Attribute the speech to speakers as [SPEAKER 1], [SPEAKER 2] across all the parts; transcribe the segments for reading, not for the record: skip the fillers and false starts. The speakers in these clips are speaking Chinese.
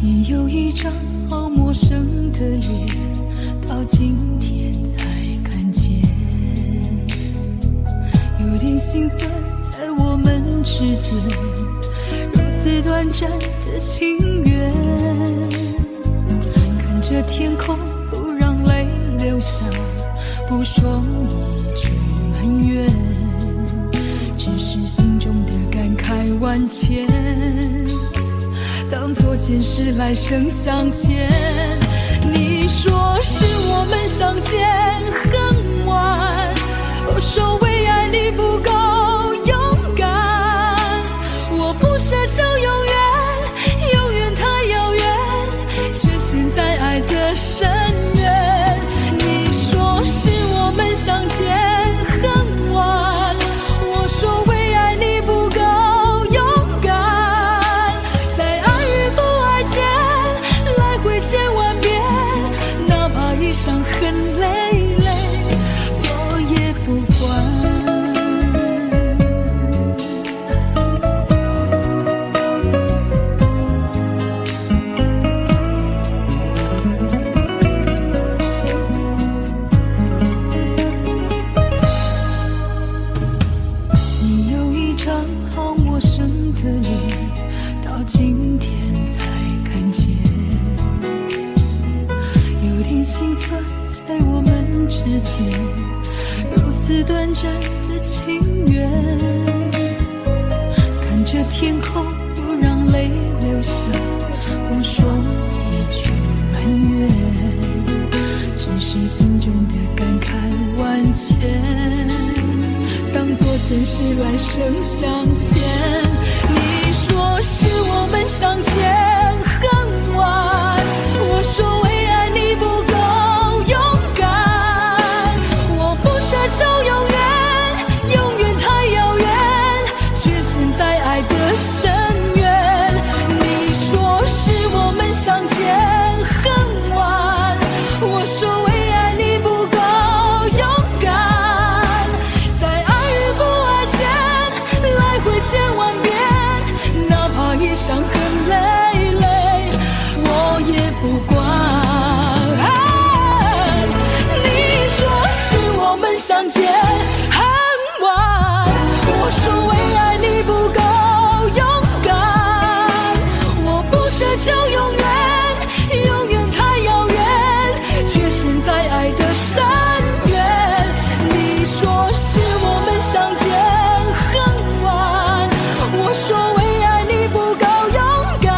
[SPEAKER 1] 你有一张好陌生的脸，到今天才看见，有点心酸在我们之间，如此短暂的情缘。看着天空，不让泪流下，不说一句埋怨，只是心中的感慨万千，当作前世来生相欠。你说是我们相见很晚，我说为爱你不够勇敢，我不奢求永远，永远太遥远，却陷在爱的深渊。你说是我们相见很晚，我说为爱你不够勇敢，在爱与不爱间来回千万遍，哪怕一伤痕累累，我也不管。你有一张好陌生的脸，到今天才看见，有点心酸在我们之间，如此短暂的情缘。看着天空，不让泪流下，不说一句埋怨，只是心中的感慨万千，当作前世来生相欠。你说是我们相见很晚，我说为爱你不够勇敢，我不奢求永远，永远太遥远，却陷在爱的深渊。你说是我们相见很晚，我说为爱你不够勇敢，在爱与不爱间来回千万遍，哪怕一伤痕累累，我也不管。你说是我们相见很晚，我说为爱你不够勇敢，我不奢求永远，永远太遥远，却陷在爱的深渊。你说是我们相见很晚，我说为爱你不够勇敢，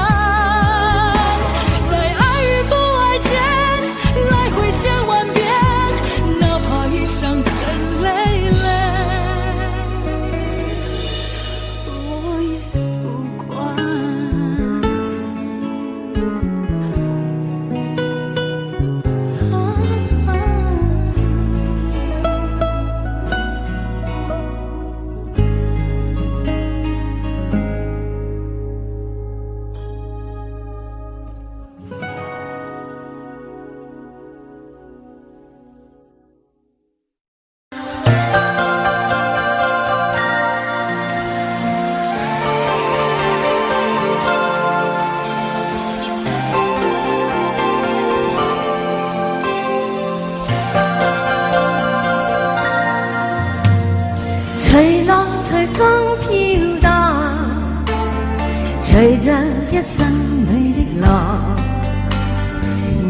[SPEAKER 1] 在爱与不爱间来回千万遍，哪怕一伤痕累累，我也不管。
[SPEAKER 2] 隨浪隨風飄蕩，隨着一生裏的浪，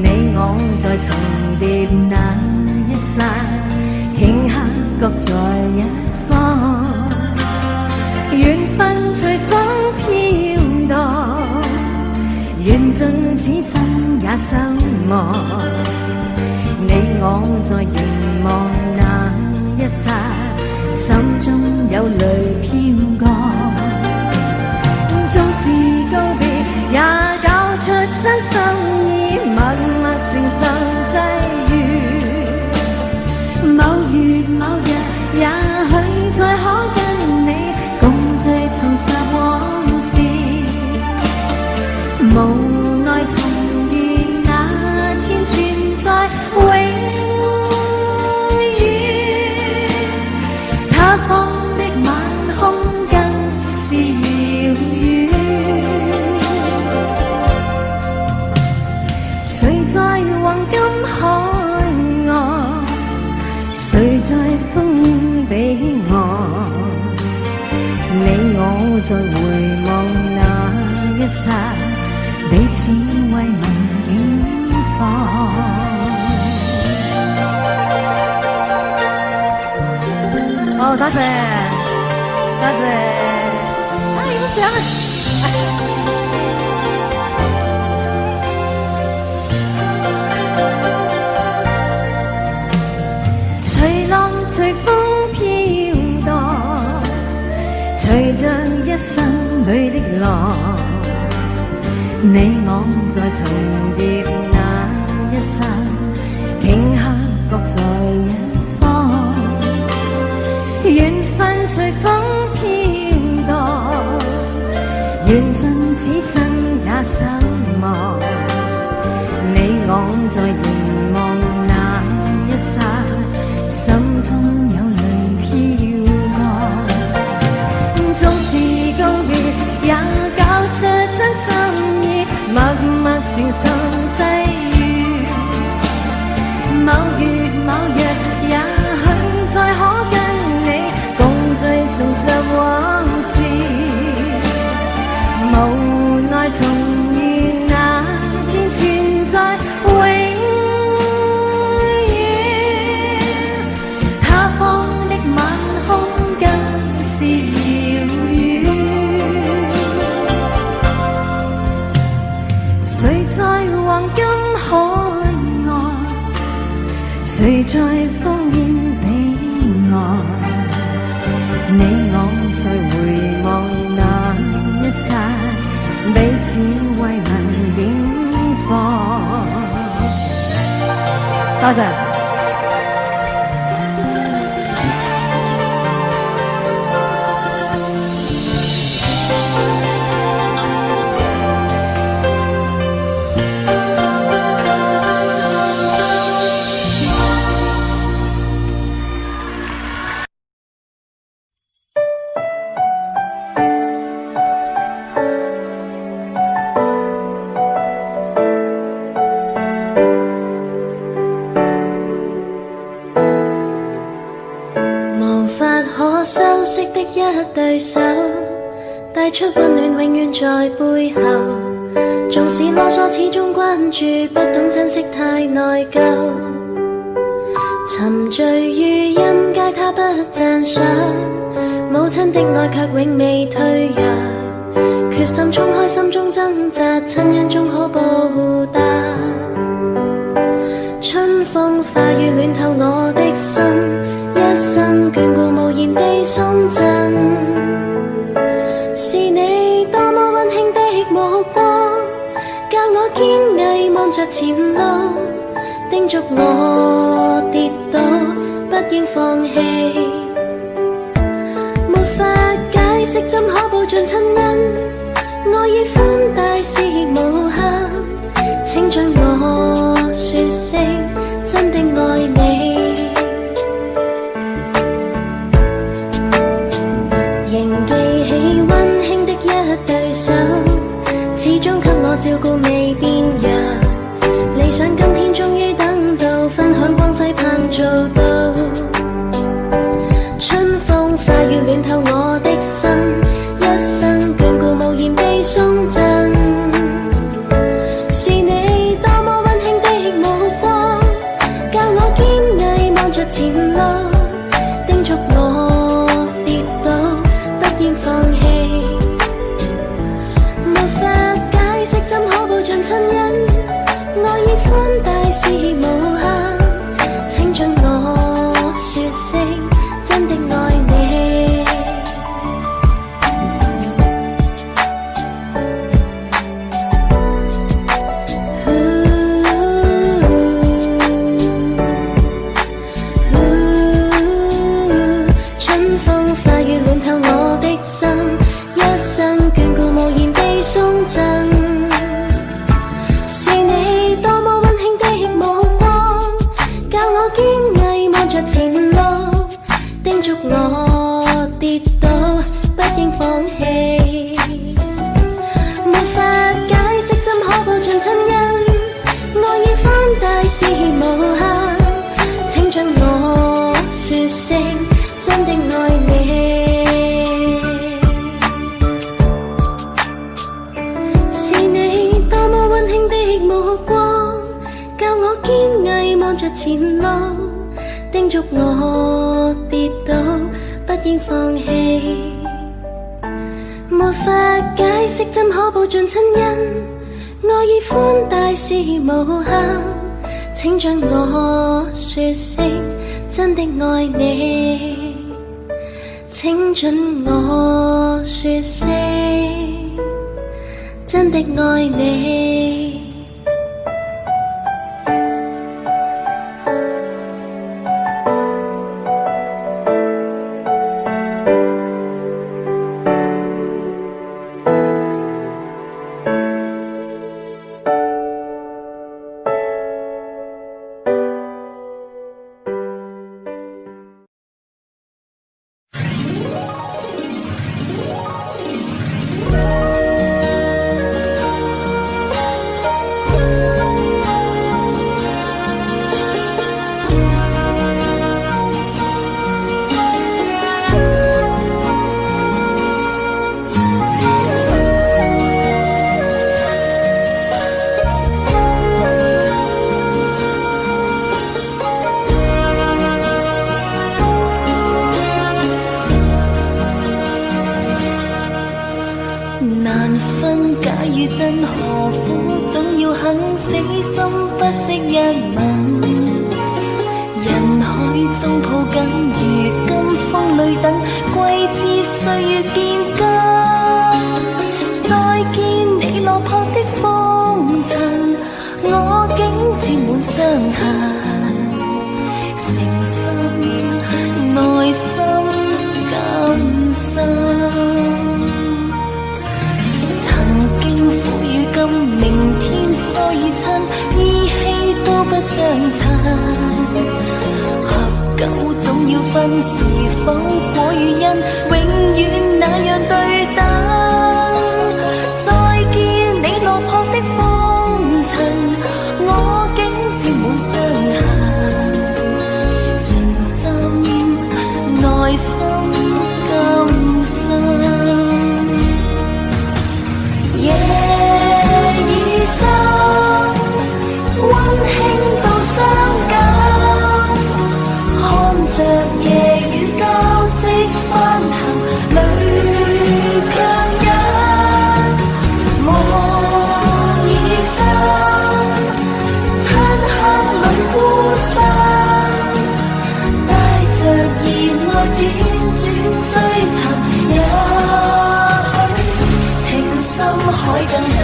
[SPEAKER 2] 你我在重疊那一剎，頃刻各在一方，緣分隨風飄蕩，緣盡此生也守望，你我在凝望那一剎，心中有淚飄降，縱是告別也搞出真心意，默默承受際遇。某月某日，也許再可跟你共聚重拾往事，無奈重遇那天存在永他方的晚空更是遙遠，再回望那一刹，彼此慰問境況。好，多謝，多謝。影相啊！隨浪隨風飄蕩，隨着一生裏的浪，你我在重疊那一剎，頃刻各在一方，緣分隨風飄蕩，緣盡此生也守望，你我在凝望那一剎，心中有淚飄降，縱是告別也搞出真心意，默默承受際遇，某月某日也許再可跟你共聚重拾往事，無奈重遇那天存在永是遙遠，誰在黃金海岸，誰在烽煙彼岸，你我在回望那一剎，彼此慰問境況。多謝。
[SPEAKER 3] 一對手帶出溫暖，永遠在背後。縱使囉嗦，始終關注，不懂珍惜，太內疚。沉醉於音階，他不讚賞。母親的愛卻永未退讓，決心衝開心中掙扎，親恩終可報答。春風化雨暖透我的心，一生眷顧無言地送贈，是你多麼溫馨的目光，教我堅毅望着前路，叮囑我跌倒不應放棄。沒法解釋怎可報盡親恩，愛意寬大是無限，請准我說聲真的愛你。仍記起溫馨的一對手，始終給我照顧未變樣。理想今天終於等到，分享光輝盼做到。春風化雨暖透我的心，一生眷顧無言地送贈。是你多麼溫馨的目光，教我堅毅望着前路，叮囑我跌倒不應放棄。沒法解釋怎可報盡親恩，愛意寬看着前路，叮囑我跌倒不應放棄。沒法解釋怎可報盡親恩，愛意寬大是無限，請將我說聲真的愛你，請准我說聲真的愛你。
[SPEAKER 2] 難分假與真，何苦總要肯死心不惜一吻？人海中抱緊，如今風裏等，歸知歲月變更。再見你落魄的風塵，我竟沾滿傷痕，誠心內心感傷。明天所以親，依稀都不相襯。合久總要分，是否果與因，永遠那樣對等。再見你落魄的風塵，我竟沾滿傷痕，誠心內心感傷。溫馨到傷感，看着夜雨交織翻行，淚強忍，夢已深，漆黑裏孤身，帶着熱愛輾轉追尋，也許情深海更深。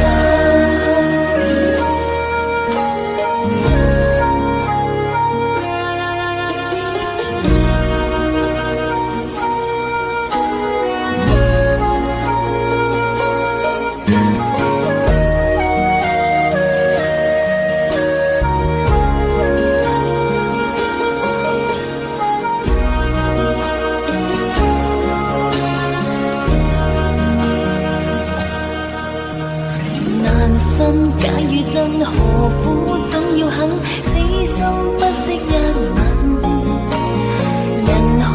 [SPEAKER 2] 假與真，何苦總要肯死心不惜一吻？人海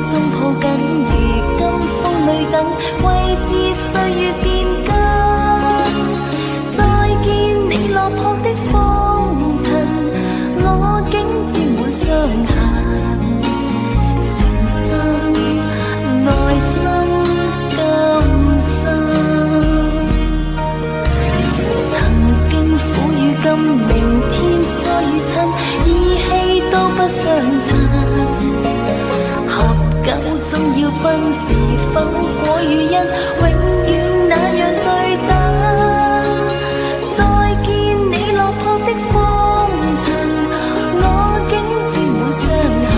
[SPEAKER 2] 中抱緊，如今風裏等，歸知歲月變更。再見你落魄的風塵，我竟沾滿傷痕，誠心內心感傷。今明天所以親，依稀都不相襯。合久總要分，是否果與因，永遠那樣對等。再見你落魄的風塵，我竟沾滿傷痕，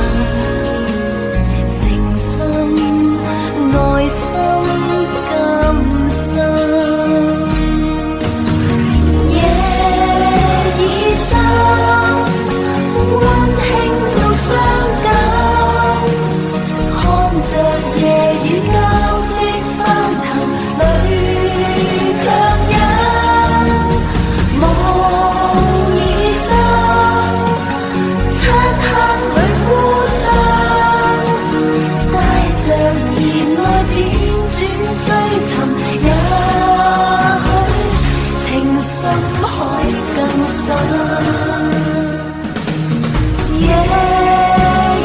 [SPEAKER 2] 誠心內心感傷。溫馨到傷感，看着夜雨交織翻騰，淚強忍，夢已深，漆黑裏孤身，帶着熱愛輾轉追尋，也許情深海更深。
[SPEAKER 3] 夜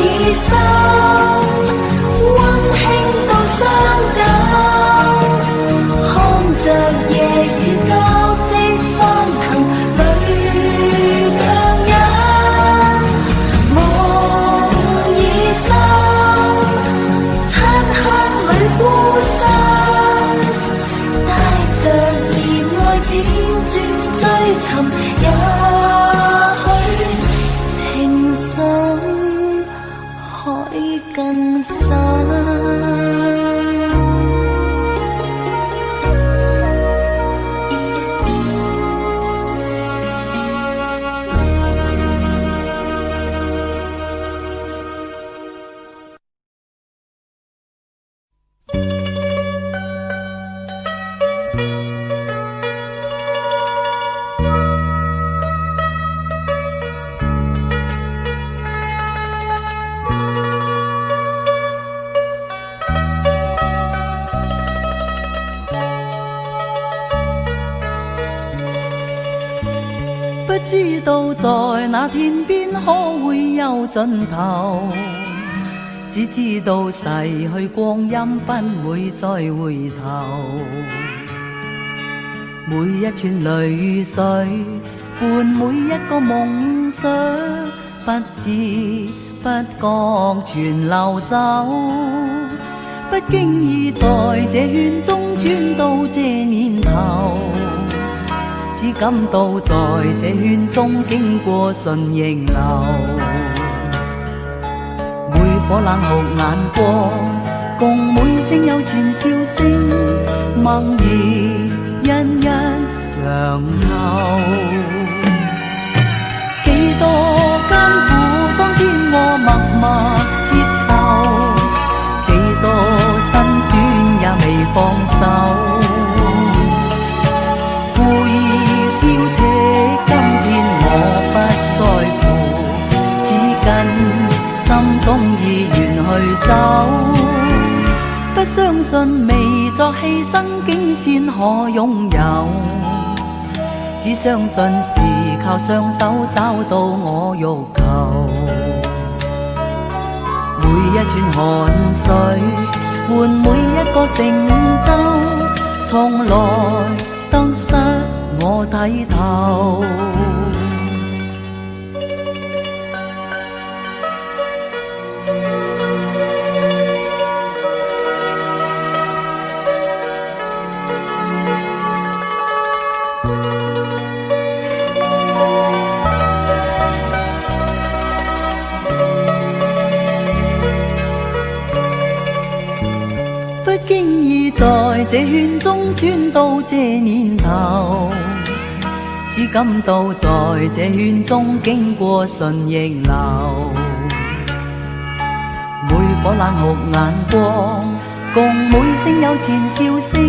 [SPEAKER 3] 已深，温馨到傷感，看着夜雨交織翻騰，淚強忍，夢已深，漆黑裏孤身，帶着熱愛輾轉追尋，也許情深海更深。
[SPEAKER 1] 不知道在那天邊可會有盡頭，只知道逝去光陰不會再回頭。每一串淚水伴每一個夢想，不知不覺全流走。不經意在這圈中穿到這年頭，只感到在這圈中經過順逆流，每顆冷酷眼光，共每聲友善笑聲，默然一一嘗透。幾多艱苦，當天我默默接受，幾多辛酸也未放手。故意挑剔，今天我不在乎，只跟心中意願去走。不相信未作犧牲竟先可擁有，只相信是靠雙手找到我欲求。每一串汗水換每一個成就，從來得失我睇透。不經意在這圈中穿到這年頭，只感到在這圈中經過順逆流，每顆冷酷眼光，共每聲友善笑聲，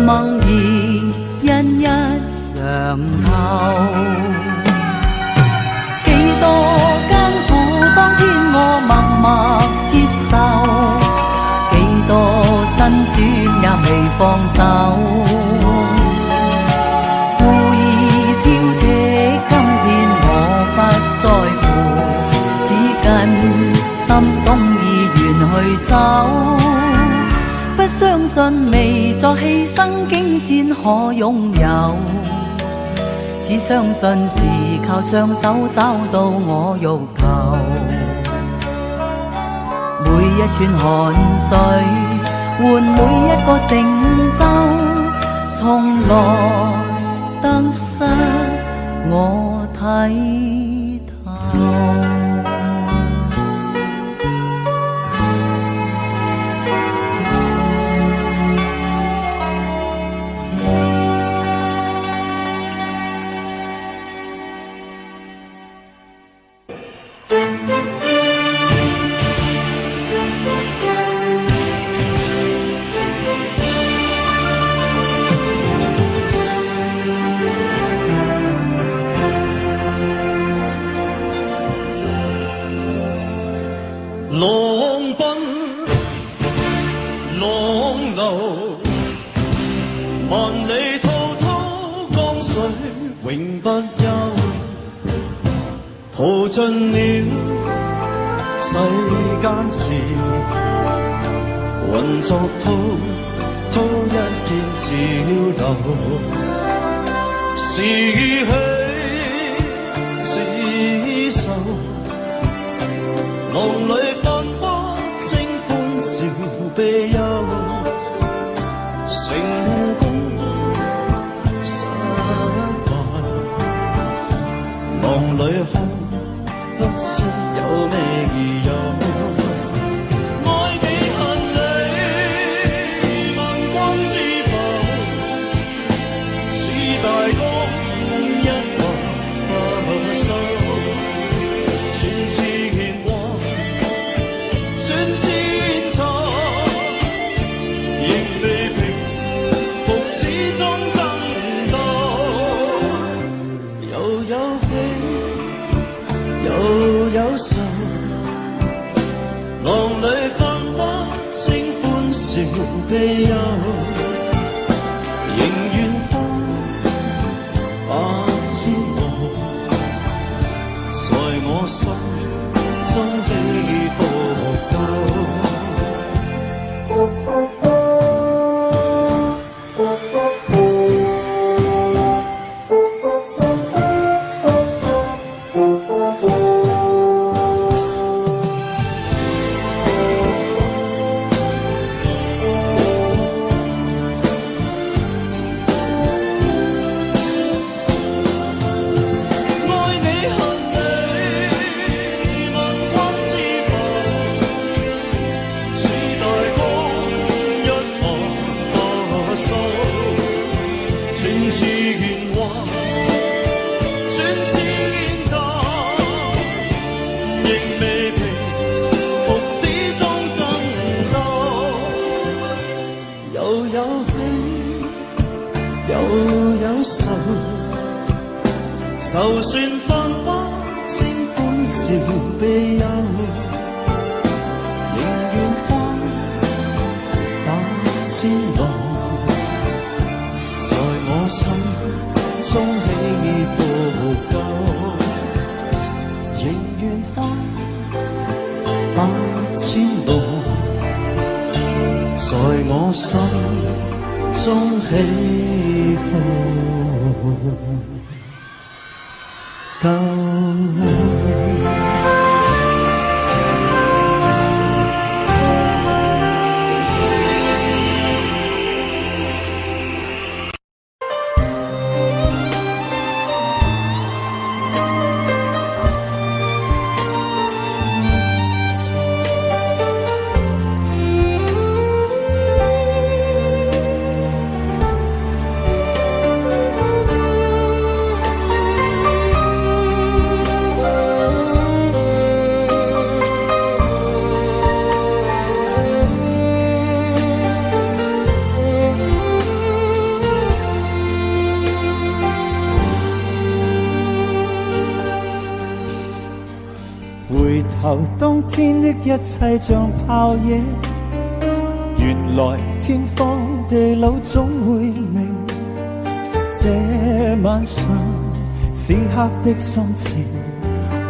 [SPEAKER 1] 默然一一嘗透。幾多艱苦，當天我默默接受，幾多辛酸也未放手。故意挑剔，今天我不在乎，只跟心中意願去走。不相信未作犧牲竟先可擁有，只相信是靠雙手找到我欲求。每一串汗水換每一個成就，從來得失我睇透。
[SPEAKER 4] 浪奔浪流，萬里滔滔江水永不休。淘尽了世間事，混作滔滔一片潮流，是喜是愁，浪裏泛波清歡笑悲憂，成功失敗，浪裏看不出有咩理由。愛你恨你，萬關之浮，似大江一發收，全是鉛華，算千錯，仍未平復，始終爭鬥，又有喜又有愁，浪裏泛波清歡笑悲憂，仍願花百千朵，在我心中起伏夠。就算泛波清歡笑悲憂，仍願花百千浪，在我心中起伏夠，仍願花百千浪，在我心中起伏夠。
[SPEAKER 5] 回頭當天的一切像泡影，原來天荒地老總會明。這晚上此刻的心情，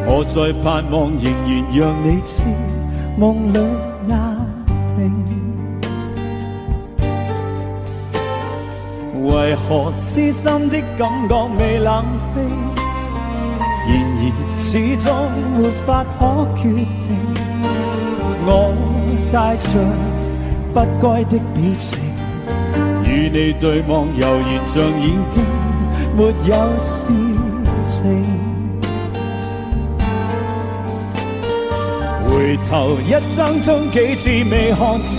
[SPEAKER 5] 我在盼望仍然讓你知夢裏那平。為何痴心的感覺未冷冰？然而始終沒法可決定，我帶着不該的表情，與你對望猶然像已經沒有事情。回頭一生中幾次未看清，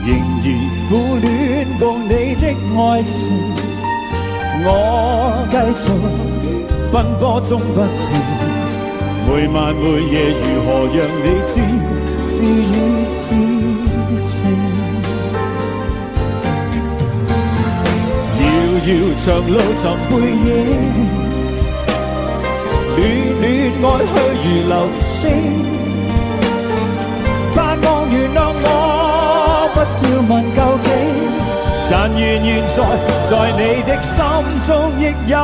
[SPEAKER 5] 仍然苦戀共你的愛情，我繼續奔波中不停，每晚每夜如何讓你知是與是情。遙遙長路尋背影，戀戀愛去如流星，盼望原諒我，不要問究竟。但願現在，在你的心中亦有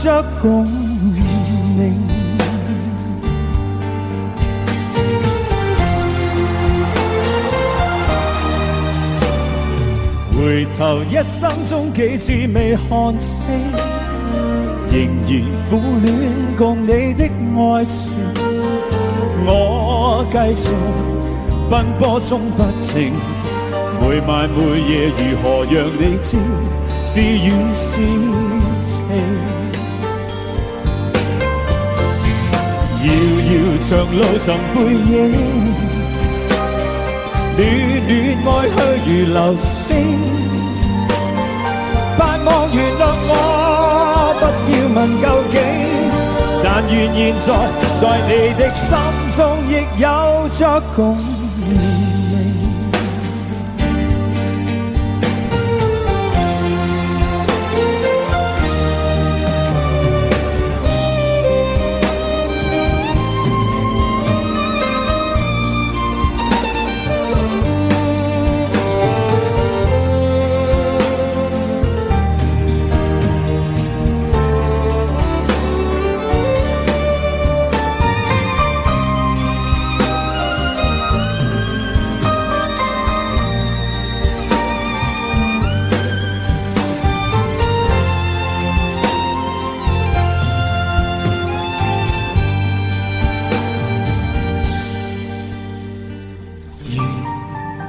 [SPEAKER 5] 着共鳴。回頭一生中幾次未看清，仍然苦戀共你的愛情。我繼續奔波中不停，每晚每夜如何讓你知是與是情。遙遙長路尋背影，戀戀愛去如流星。盼望原諒我，不要問究竟，但願現在你的心中亦有着共鳴。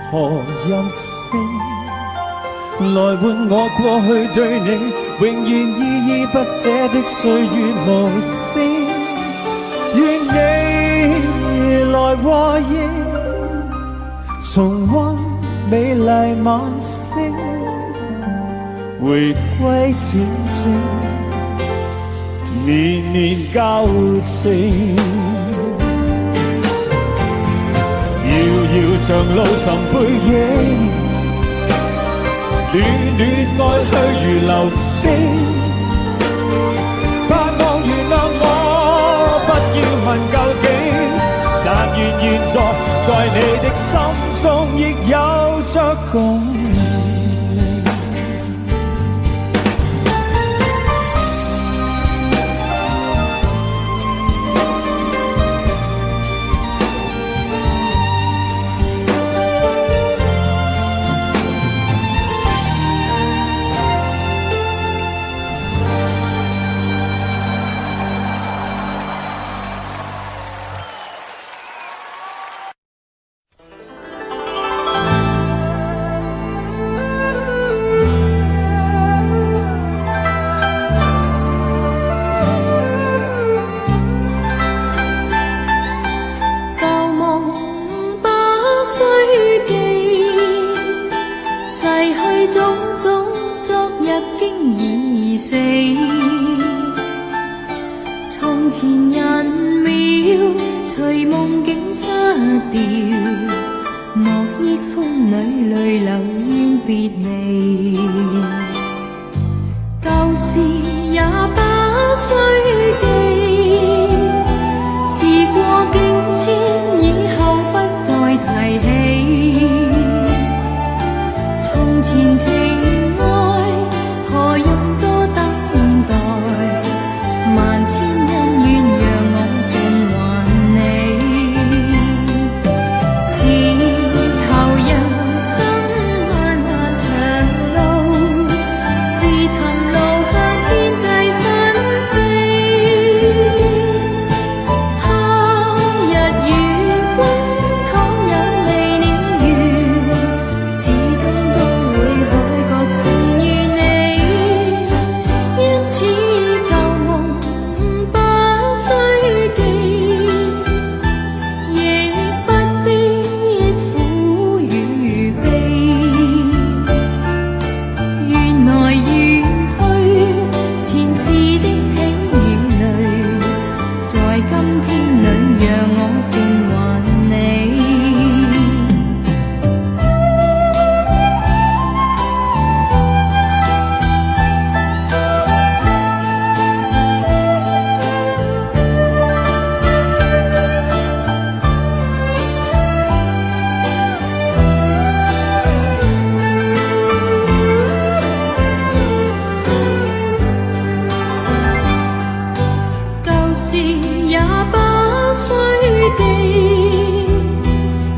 [SPEAKER 5] 何任性，來換我過去對你永遠依依不捨的歲月無聲。願你來和應，重溫美麗晚星，回歸恬靜，年年交情。遙遙長路尋背影，戀戀愛去如流星。盼望原諒我，不要問究竟，但願現在你的心中亦有着共鳴。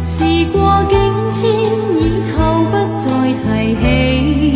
[SPEAKER 2] 時過境遷，以後不再提起。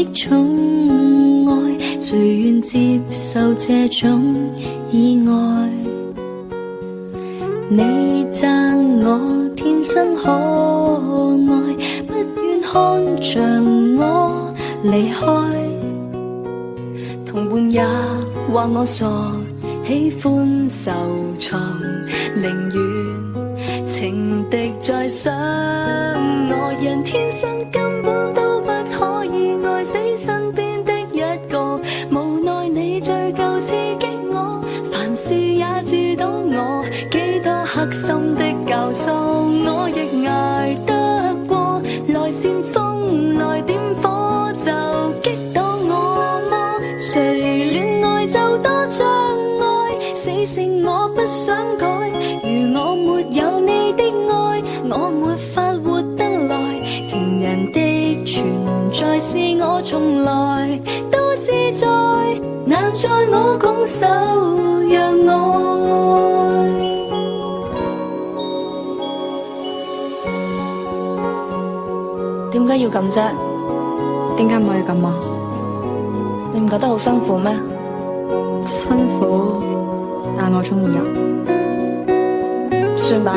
[SPEAKER 3] 的宠愛，誰願接受這種意外？你讚我天生可愛，不願看着我離開。同伴也話我傻，喜歡受創，寧願情敵在傷我。人天生根本都不可以愛死身邊的一個，無奈你最夠刺激我，凡事也知道我幾多黑心的教唆，我亦捱得過。來煽風來點火就擊倒我麼？誰戀愛就多障礙，死性我不想改。如我沒有你的愛，我沒法活得來。情人的存在是我從來都自在，難在我拱手讓愛。點解要咁啫？
[SPEAKER 2] 點解唔可以咁啊？
[SPEAKER 3] 你唔覺得好辛苦咩？
[SPEAKER 2] 辛苦，但我鍾意啊。
[SPEAKER 3] 算罷啦。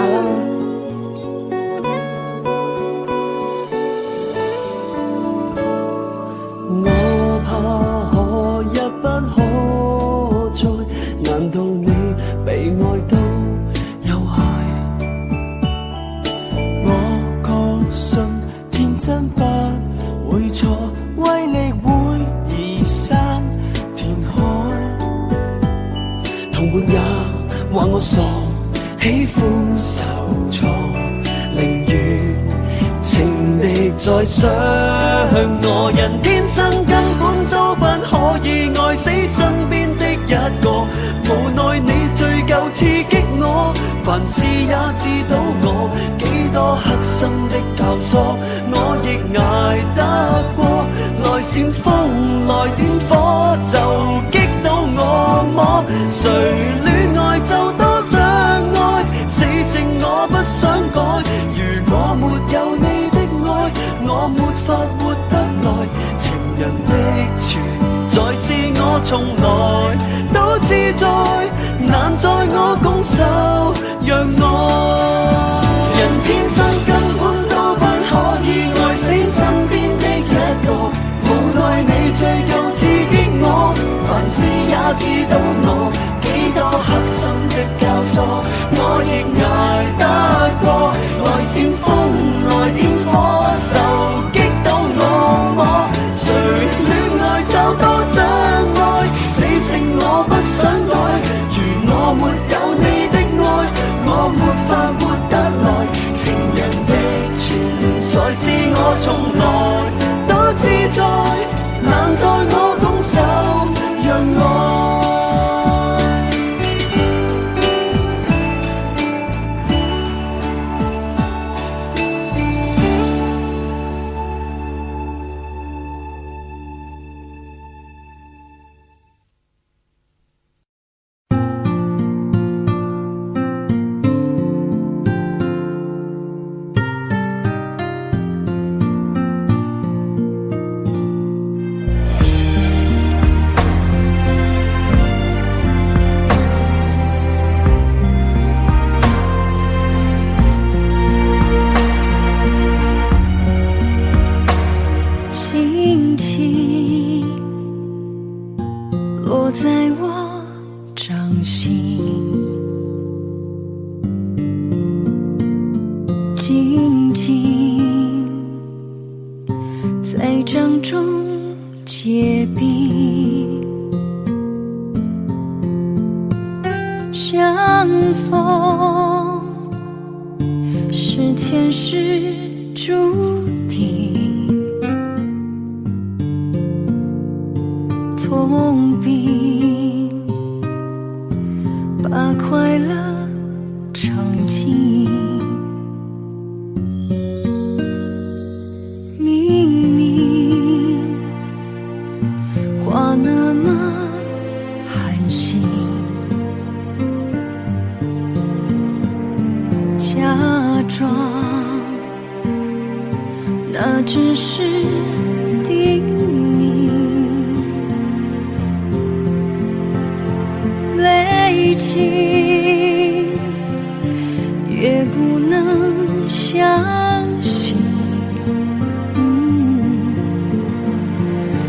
[SPEAKER 4] 我怕可一不可再，難道你被愛都有害？我確信天真不會錯，威力會移山填海。同伴也話我傻，喜歡受挫，寧願情敵在傷我。人天生根本都不可以愛死身邊的一個，無奈你最夠刺激我，凡事也知道我幾多黑心的教唆，我亦捱得過。來煽風來點火就擊倒我麼？誰戀愛就多障礙，死性我不想改。如果沒有你的愛，我沒法活得來。情人的存在是我從來都自在，難在我拱手讓愛。人天生根本都不可以愛死身邊的一個，無奈你最夠刺激我，凡事也知道我幾多黑心的教唆，我亦捱得過。來煽風來點火就擊倒我麼？誰戀愛就多障礙，死性我不想改。如我沒有你的愛，我沒法活得來。情人的存在是我從來都自在，難在我拱手讓愛。
[SPEAKER 3] 那只是定义。
[SPEAKER 1] 累积，越不能相信。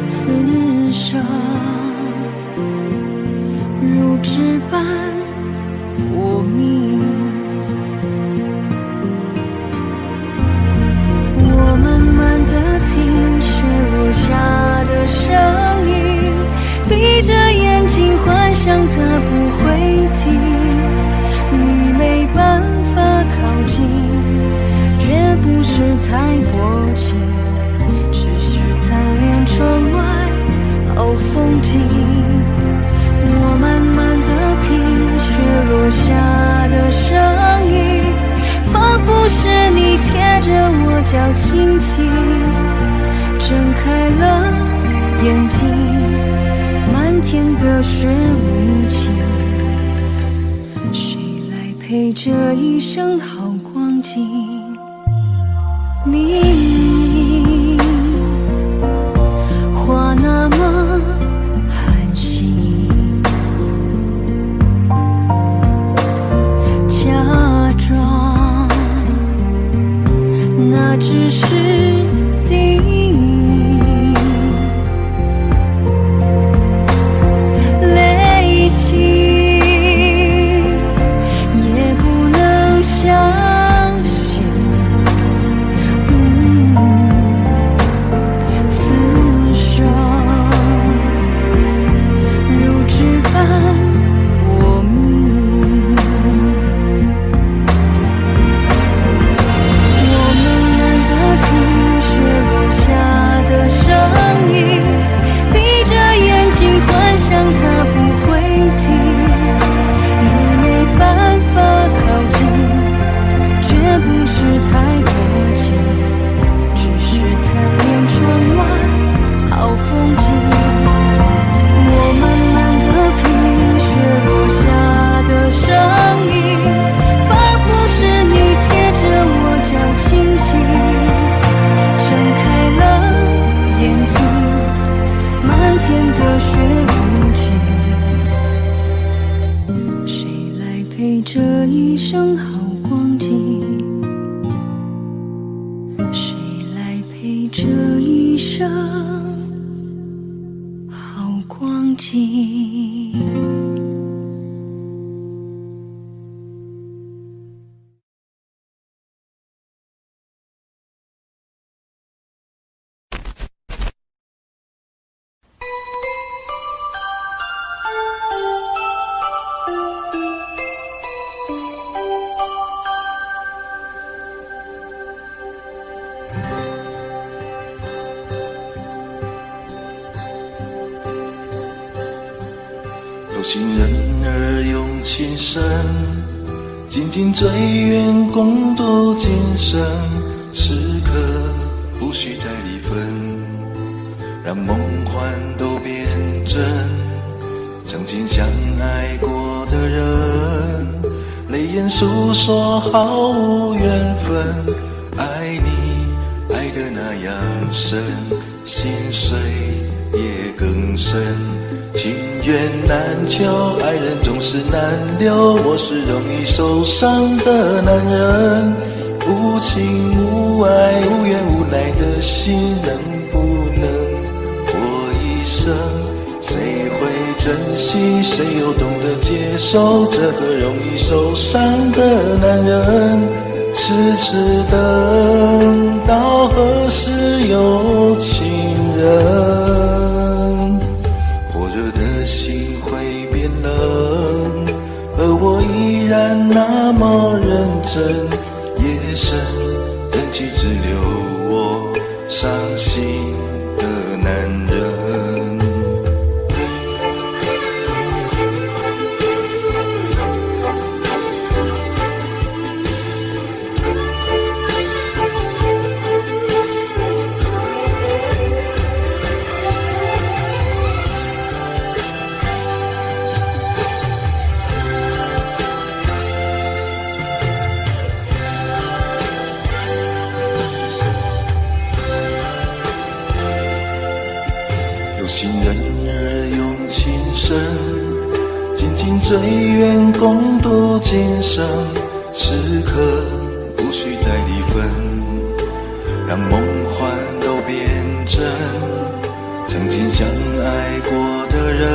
[SPEAKER 1] 此生如纸般薄命，我慢慢地听雪落下的声音，闭着眼睛幻想它不会停，你没办法靠近，绝不是太薄情，只是贪恋窗外好风景。我慢慢地品雪落下的声音，仿佛是你贴着我脚轻轻睁开了眼睛，漫天的雪无情，谁来陪这一生好光景？明明话那么寒心，假装那只是定义，累积也不能相信。此生如纸般薄命，我慢慢地听雪落下的声音，闭着眼睛幻想它不会停，你没办法靠近，绝不是太薄情，只是贪恋窗外好风景。我慢慢地品雪落下的声音，仿佛是你贴着我脚轻轻睁开了眼睛，漫天的雪无情，谁来陪这一生好光景？谁来陪这一生好光景？
[SPEAKER 6] 有心人儿用情深，紧紧追愿共度今生。此刻不需再离分，让梦幻都变真。曾经相爱过的人，泪眼诉说毫无缘分。爱你爱得那样深，心碎也更深。情缘难求，爱人总是难留。我是容易受伤的男人，无情无爱无怨无奈的心，能不能活一生？谁会珍惜，谁又懂得接受这个容易受伤的男人？痴痴等到何时有情人？火热的心会变冷，而我依然那么认真。夜深人气只留我伤心的男人。最愿共度今生，此刻无需再离分，让梦幻都变真。曾经相爱过的人，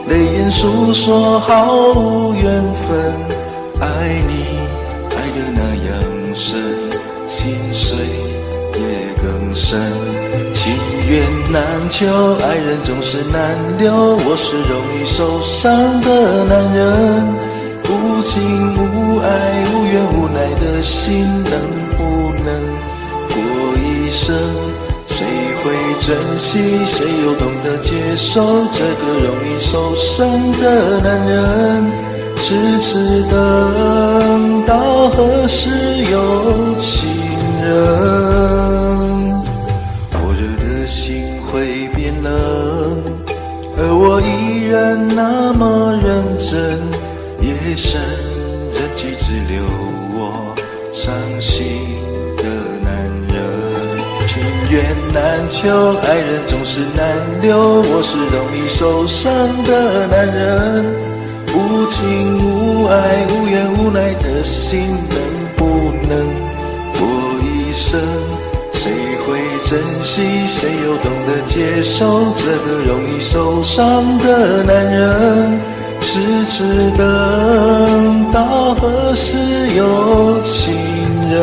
[SPEAKER 6] 泪眼诉说毫无缘分。爱你爱得那样深，心碎也更深。情缘难求，爱人总是难留。我是容易受伤的男人，无情无爱无怨无奈的心，能不能过一生？谁会珍惜，谁又懂得接受这个容易受伤的男人？痴痴等到何时有情人？火热的心会变冷，而我依然那么认真。夜深人寂只留我伤心的男人。情缘难求，爱人总是难留。我是容易受伤的男人，无情无爱无怨无奈的心，能不能过一生？谁会珍惜，谁又懂得接受这个容易受伤的男人？痴痴等到何时有情人？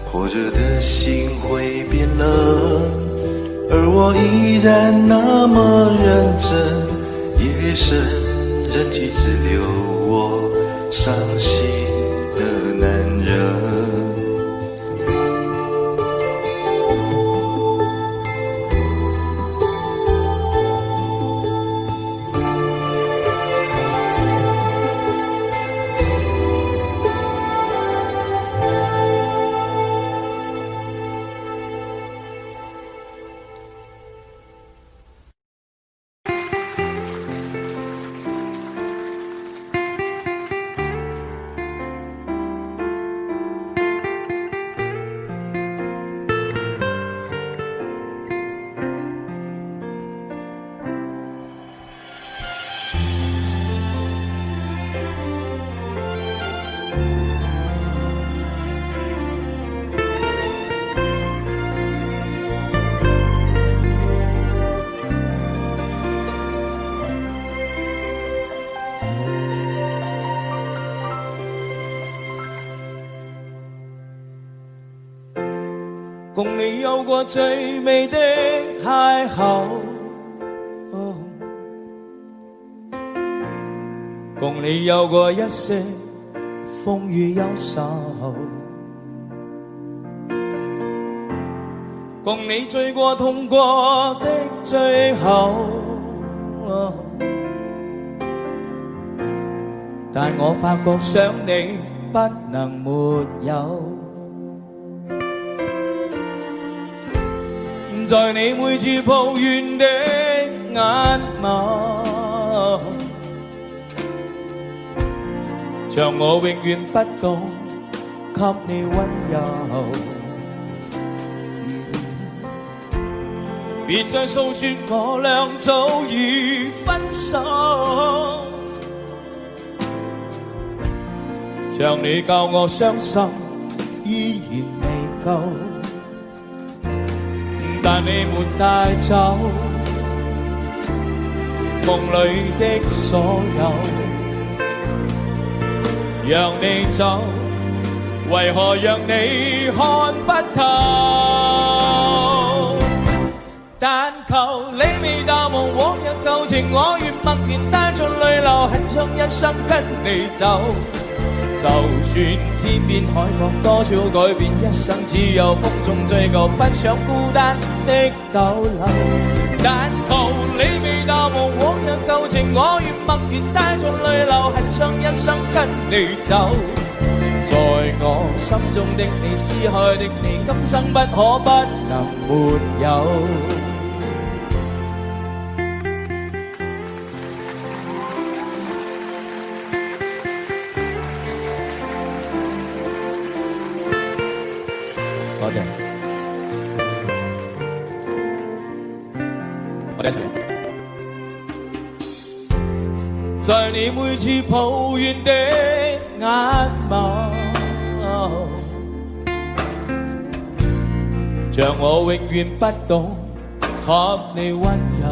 [SPEAKER 6] 火热的心会变冷，而我依然那么认真。夜深人寂只留我伤心的男人。
[SPEAKER 5] 共你有過最美的邂逅，共你有過一些風雨憂愁，共你醉過痛過的最後，但我發覺想你不能沒有。在你每次抱怨的眼眸，像我永遠不懂給你溫柔。別再訴說我倆早已分手，像你教我傷心依然未夠。但你沒帶走夢裏的所有，讓你走，為何讓你看不透？但求你未淡忘往日舊情，我願默然帶着淚流，很想一生跟你走。就算天邊海角多少改變，一生只有風中追求，不想孤單的逗留。但求你未淡忘往日舊情，我願默然帶着淚流，很想一生跟你走。在我心中的你，思開的你，今生不可不能沒有。多謝，我哋一齊。在你每次抱怨的眼眸，像我永遠不懂給你溫柔。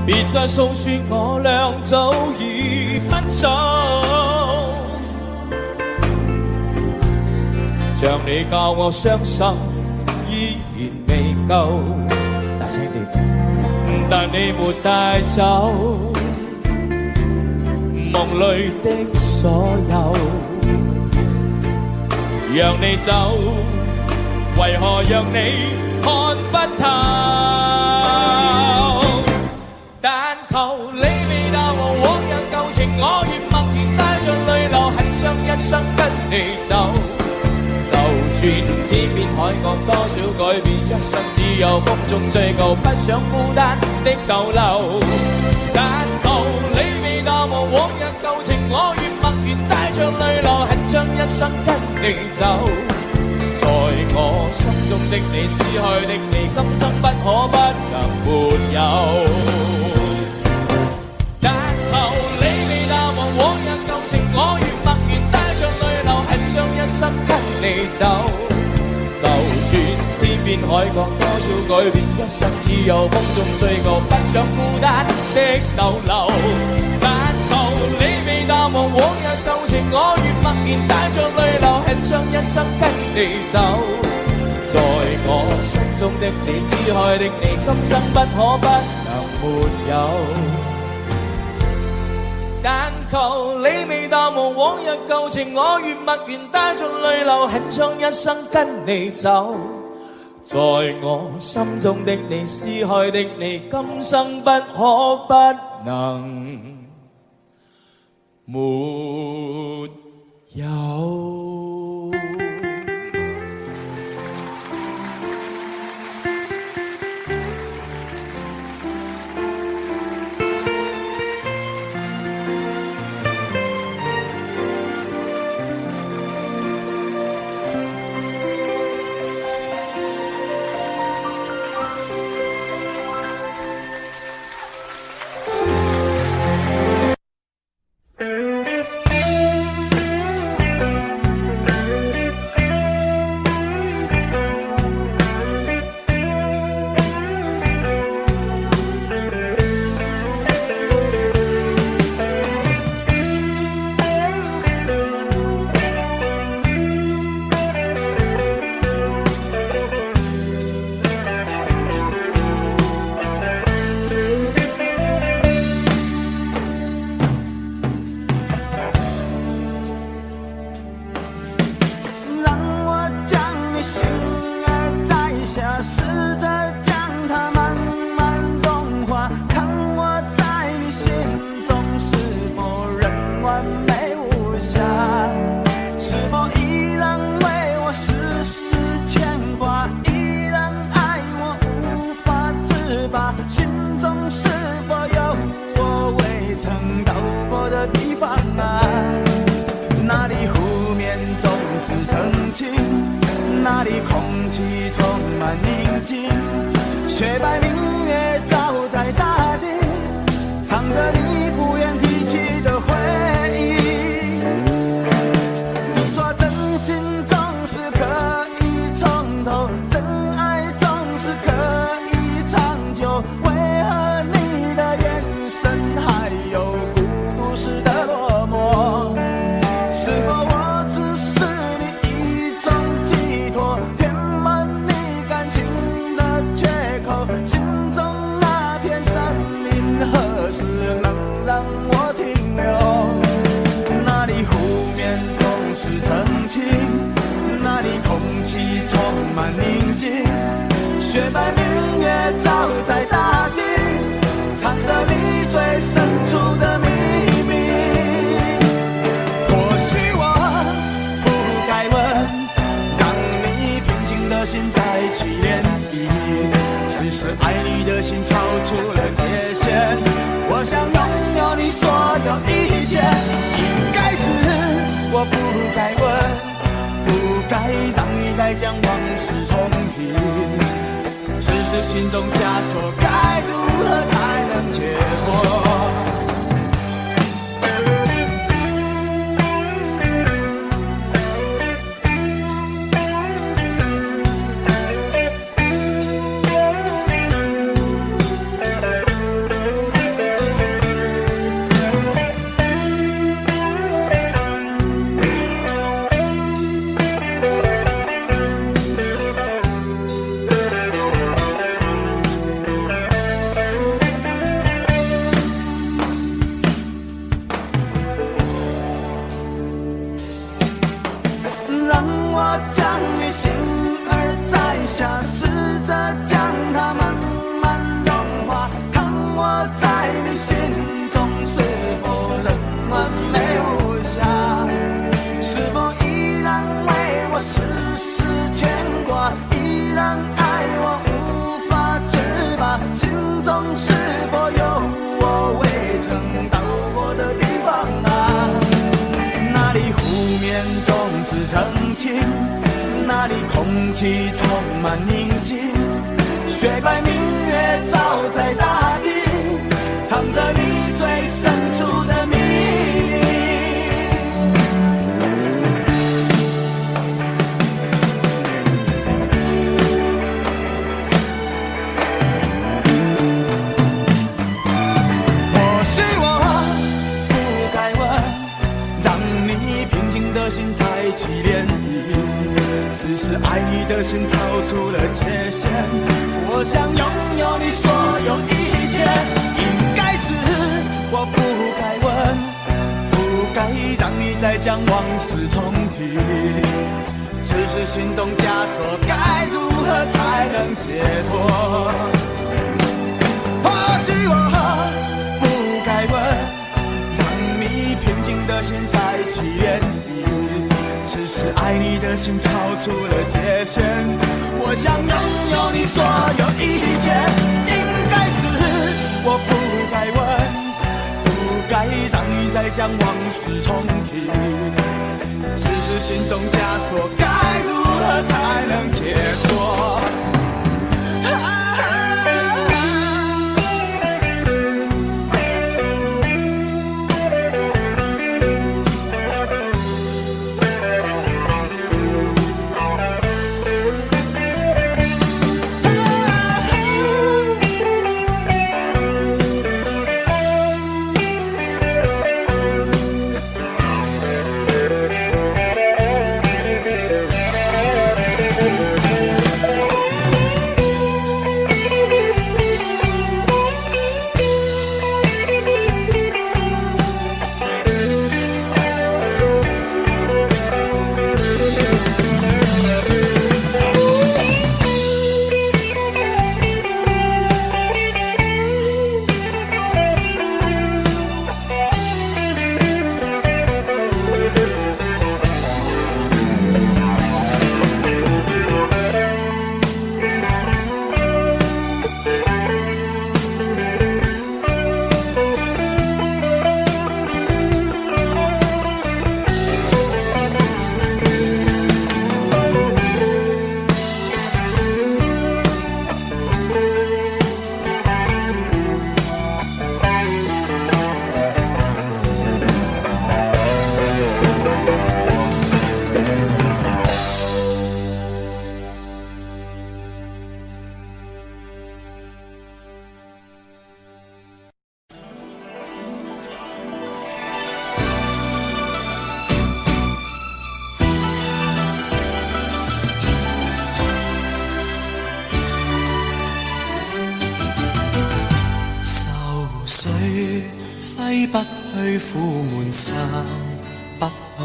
[SPEAKER 5] 別再訴說我倆早已分手，像你教我傷心依然未夠，大聲啲，但你沒帶走夢裏的所有。讓你走，為何讓你看不透？但求你未淡忘往日舊情，我願默然帶着淚流，很想一生跟你走。就算天邊海角多少改變，一生只有風中追求，不想孤單的逗留。但求你未淡忘往日舊情，我願默然帶着淚流，很想一生跟你走。在我心中的你，撕開的你，今生不可不能沒有。但求你未淡忘往日舊情，我願默然帶着淚流，很想一生跟你走。就算天邊海角多少改變，一生只有風中追求，不想孤單的逗留。但求你未淡忘往日舊情，我願默然帶着淚流，很想一生跟你走。在我心中的你，撕開的你，今生不可不能沒有。但求你未淡忘往日舊情，我願默然帶着淚流，很想一生跟你走。在我心中的你，撕開的你，今生不可不能沒有。
[SPEAKER 7] 那里空气充满宁静，雪白明月照在大地，唱着你不愿提起的回忆。你说真心总是可以从头，真爱总是可以长久，为何你的眼神还有孤独时的落寞？是否我只是你一种寄托，填满你感情的缺口？心中那片森林何时能让我停留？那里湖面总是澄清，那里空气充满宁静，雪白明月照在大地，藏着你最深处的秘密。或许我不该问，让你平静的心再起涟漪，只是爱你的心超出了界限。我想拥有你所有一切，应该是我不该问，不该让你再将往事重提。只是心中枷锁，该如何才能解脱？
[SPEAKER 8] 那里空气充满宁静，雪白明月照在大地，藏着你最深处的秘密。或许我不该问，让你平静的心再起涟漪。只是爱你的心超出了界限，我想拥有你所有一切，应该是我不该问，不该让你再将往事重提，只是心中枷锁该如何才能解脱？或许我不该问，让你平静的心再起涟漪，只是爱你的心超出了界限，我想拥有你所有一切，应该是我不该问，不该让你再将往事重提，只是心中枷锁该如何才能解脱？
[SPEAKER 4] 揮不去，苦悶散不去，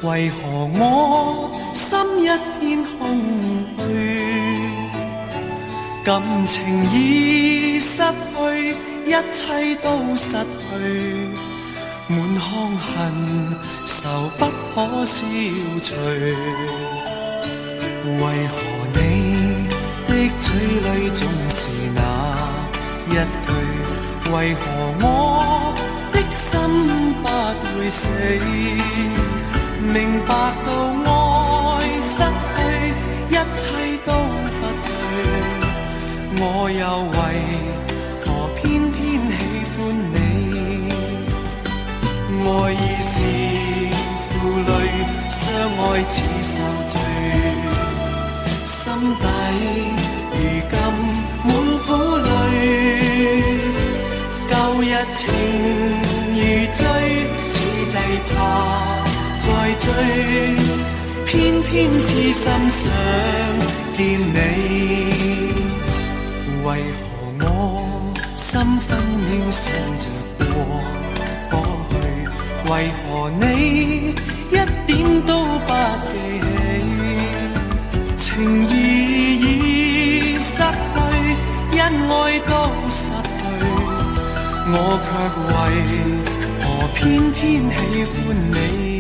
[SPEAKER 4] 為何我心一片空虛？感情已失去，一切都失去，滿腔恨愁不可消除。為何你的嘴裡總是那一句？為何我的心不會死？明白到愛失去，一切都不對。
[SPEAKER 8] 我又為何偏偏喜歡你？愛意是負累，相愛似受罪，心底如今滿苦淚。舊日情如醉，此際怕再追，偏偏痴心想見你。為何我心分秒想着過去？為何你一點都不記起？情義已失去，恩愛都失去，我卻為何偏偏喜歡你？